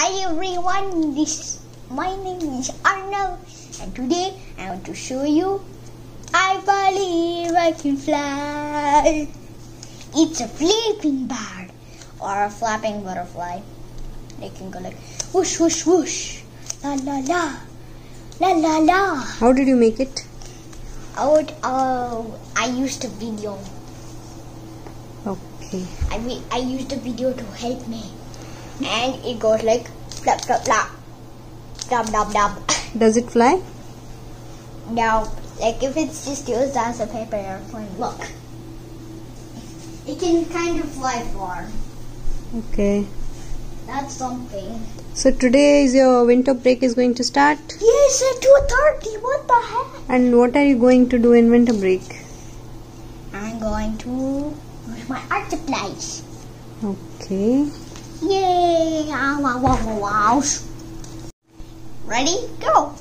Hi everyone, my name is Arnav, and today I want to show you I believe I can fly. It's a flipping bird or a flapping butterfly. They can go like whoosh whoosh whoosh, la la la, la la la. How did you make it? I used a video. Okay. I used a video to help me, and it goes like flap flap flap, dub dub dub. Does it fly? No, like if it's just used as a paper airplane. Look, it can kind of fly far. Okay. That's something. So today is your winter break is going to start? Yes, at 2:30. What the heck? And what are you going to do in winter break? I'm going to use my art supplies. Okay. Yay! Wow, wow, wow, wow. Ready? Go!